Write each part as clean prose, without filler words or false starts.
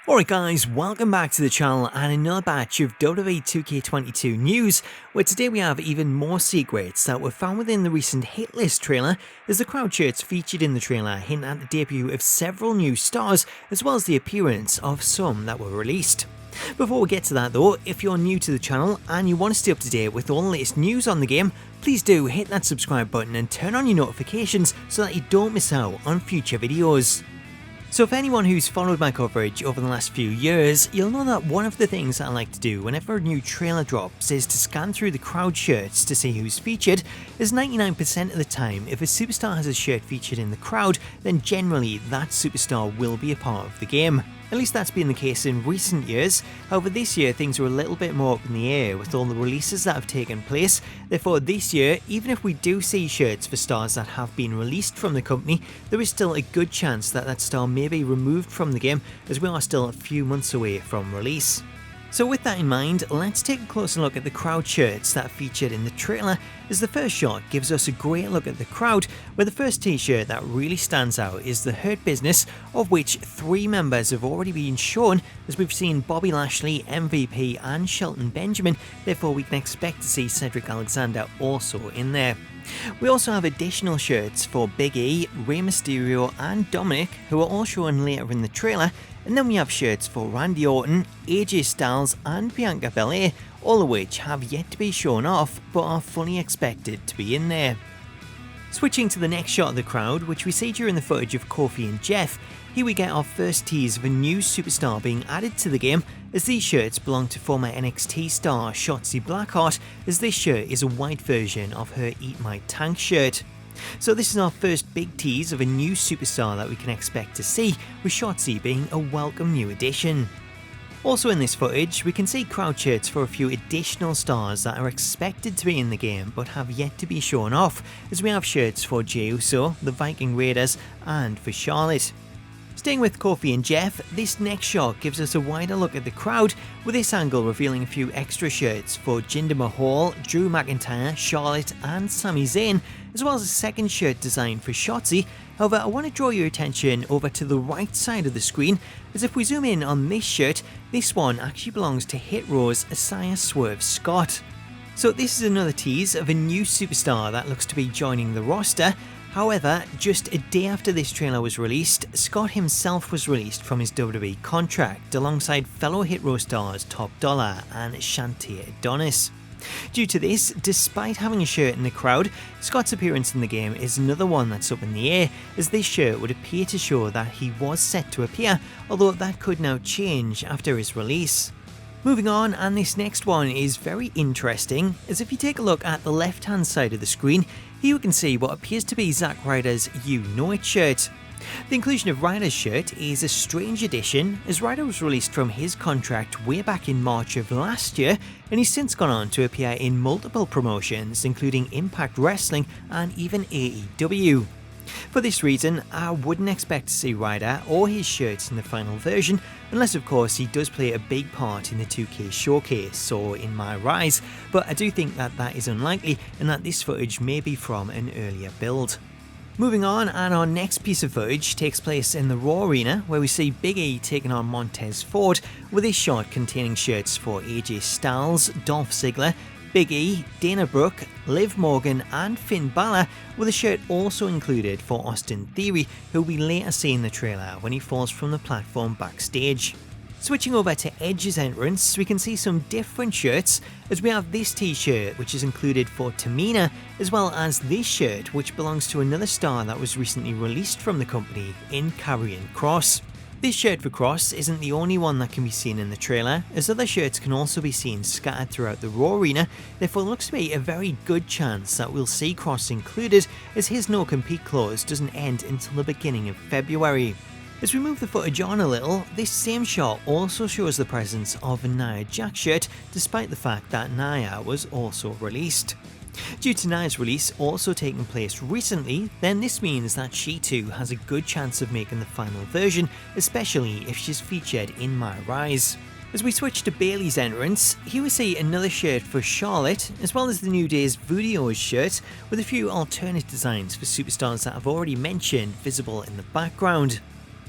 Alright guys, welcome back to the channel and another batch of WWE 2K22 news, where today we have even more secrets that were found within the recent hit list trailer, as the crowd shirts featured in the trailer hint at the debut of several new stars, as well as the appearance of some that were released. Before we get to that though, if you're new to the channel and you want to stay up to date with all the latest news on the game, please do hit that subscribe button and turn on your notifications so that you don't miss out on future videos. So for anyone who's followed my coverage over the last few years, you'll know that one of the things I like to do whenever a new trailer drops is to scan through the crowd shirts to see who's featured, as 99% of the time if a superstar has a shirt featured in the crowd, then generally that superstar will be a part of the game. At least that's been the case in recent years. However, this year things are a little bit more up in the air with all the releases that have taken place. Therefore this year, even if we do see shirts for stars that have been released from the company, there is still a good chance that that star may be removed from the game, as we are still a few months away from release. So with that in mind, let's take a closer look at the crowd shirts that are featured in the trailer, as the first shot gives us a great look at the crowd, where the first t-shirt that really stands out is the Hurt Business, of which 3 members have already been shown, as we've seen Bobby Lashley, MVP and Shelton Benjamin, therefore we can expect to see Cedric Alexander also in there. We also have additional shirts for Big E, Rey Mysterio and Dominic, who are all shown later in the trailer, and then we have shirts for Randy Orton, AJ Styles and Bianca Belair, all of which have yet to be shown off but are fully expected to be in there. Switching to the next shot of the crowd, which we see during the footage of Kofi and Jeff, here we get our first tease of a new superstar being added to the game, as these shirts belong to former NXT star Shotzi Blackheart, as this shirt is a white version of her Eat My Tank shirt. So this is our first big tease of a new superstar that we can expect to see, with Shotzi being a welcome new addition. Also in this footage, we can see crowd shirts for a few additional stars that are expected to be in the game but have yet to be shown off, as we have shirts for Jey Uso, the Viking Raiders and for Charlotte. Staying with Kofi and Jeff, this next shot gives us a wider look at the crowd, with this angle revealing a few extra shirts for Jinder Mahal, Drew McIntyre, Charlotte and Sami Zayn, as well as a second shirt designed for Shotzi. However, I want to draw your attention over to the right side of the screen, as if we zoom in on this shirt, this one actually belongs to Hit Row's Isiah Swerve Scott. So this is another tease of a new superstar that looks to be joining the roster. However, just a day after this trailer was released, Scott himself was released from his WWE contract alongside fellow Hit Row stars Top Dollar and Shantae Adonis. Due to this, despite having a shirt in the crowd, Scott's appearance in the game is another one that's up in the air, as this shirt would appear to show that he was set to appear, although that could now change after his release. Moving on, and this next one is very interesting, as if you take a look at the left hand side of the screen, here we can see what appears to be Zack Ryder's You Know It shirt. The inclusion of Ryder's shirt is a strange addition, as Ryder was released from his contract way back in March of last year, and he's since gone on to appear in multiple promotions including Impact Wrestling and even AEW. For this reason, I wouldn't expect to see Ryder or his shirts in the final version, unless of course he does play a big part in the 2K showcase or in my rise, but I do think that that is unlikely and that this footage may be from an earlier build. Moving on, and our next piece of footage takes place in the Raw Arena, where we see Big E taking on Montez Ford, with a shot containing shirts for AJ Styles, Dolph Ziggler, Big E, Dana Brooke, Liv Morgan and Finn Balor, with a shirt also included for Austin Theory, who we later see in the trailer when he falls from the platform backstage. Switching over to Edge's entrance, we can see some different shirts, as we have this t-shirt which is included for Tamina, as well as this shirt which belongs to another star that was recently released from the company in Karrion Kross. This shirt for Kross isn't the only one that can be seen in the trailer, as other shirts can also be seen scattered throughout the Raw Arena, therefore it looks to be a very good chance that we'll see Kross included, as his no-compete clause doesn't end until the beginning of February. As we move the footage on a little, this same shot also shows the presence of a Nia Jax shirt, despite the fact that Nia was also released. Due to Nia's release also taking place recently, then this means that she too has a good chance of making the final version, especially if she's featured in My Rise. As we switch to Bayley's entrance, here we see another shirt for Charlotte, as well as the New Day's Voodoo's shirt, with a few alternate designs for superstars that I've already mentioned visible in the background.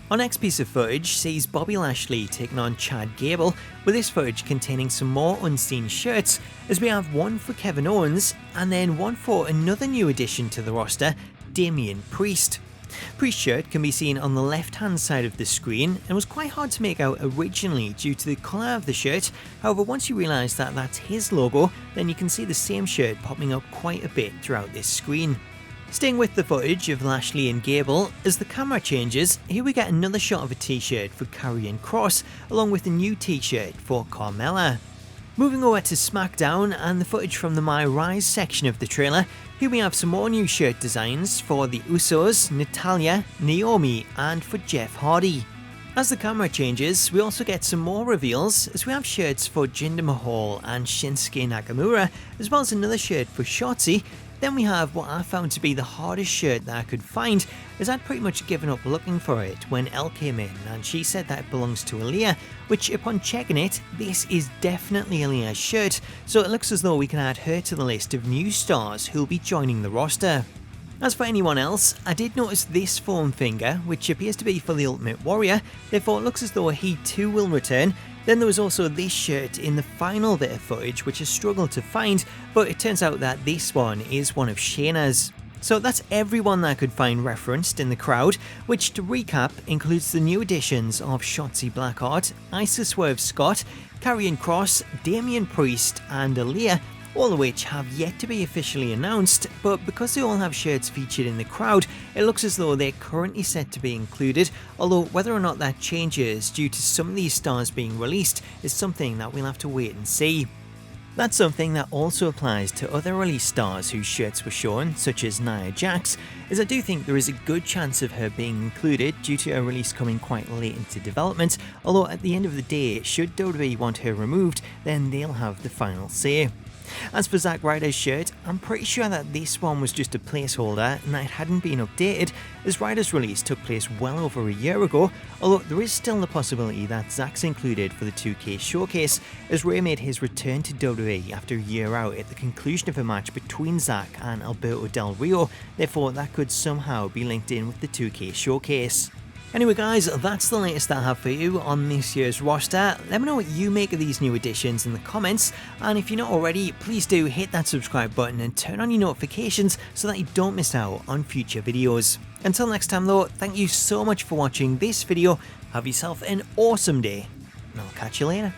Our next piece of footage sees Bobby Lashley taking on Chad Gable, with this footage containing some more unseen shirts, as we have one for Kevin Owens and then one for another new addition to the roster, Damian Priest. Priest's shirt can be seen on the left hand side of the screen and was quite hard to make out originally due to the colour of the shirt. However, once you realise that that's his logo, then you can see the same shirt popping up quite a bit throughout this screen. Staying with the footage of Lashley and Gable, as the camera changes, here we get another shot of a t-shirt for Karrion Kross, along with a new t-shirt for Carmella. Moving over to SmackDown and the footage from the My Rise section of the trailer, here we have some more new shirt designs for the Usos, Natalya, Naomi and for Jeff Hardy. As the camera changes, we also get some more reveals as we have shirts for Jinder Mahal and Shinsuke Nakamura, as well as another shirt for Shotzi. Then we have what I found to be the hardest shirt that I could find, as I'd pretty much given up looking for it when Elle came in and she said that it belongs to Aliyah, which upon checking it, this is definitely Aliyah's shirt, so it looks as though we can add her to the list of new stars who'll be joining the roster. As for anyone else, I did notice this foam finger, which appears to be for the Ultimate Warrior, therefore it looks as though he too will return. Then there was also this shirt in the final bit of footage which I struggled to find, but it turns out that this one is one of Shayna's. So that's everyone that I could find referenced in the crowd, which to recap includes the new additions of Shotzi Blackheart, Isiah Swerve Scott, Karrion Kross, Damian Priest and Aliyah, all of which have yet to be officially announced, but because they all have shirts featured in the crowd, it looks as though they're currently set to be included, although whether or not that changes due to some of these stars being released is something that we'll have to wait and see. That's something that also applies to other release stars whose shirts were shown, such as Nia Jax, as I do think there is a good chance of her being included due to her release coming quite late into development, although at the end of the day, should WWE want her removed, then they'll have the final say. As for Zack Ryder's shirt, I'm pretty sure that this one was just a placeholder and that it hadn't been updated, as Ryder's release took place well over a year ago, although there is still the possibility that Zack's included for the 2K showcase, as Ray made his return to WWE after a year out at the conclusion of a match between Zack and Alberto Del Rio, therefore that could somehow be linked in with the 2K showcase. Anyway guys, that's the latest that I have for you on this year's roster. Let me know what you make of these new additions in the comments, and if you're not already, please do hit that subscribe button and turn on your notifications so that you don't miss out on future videos. Until next time though, thank you so much for watching this video, have yourself an awesome day, and I'll catch you later.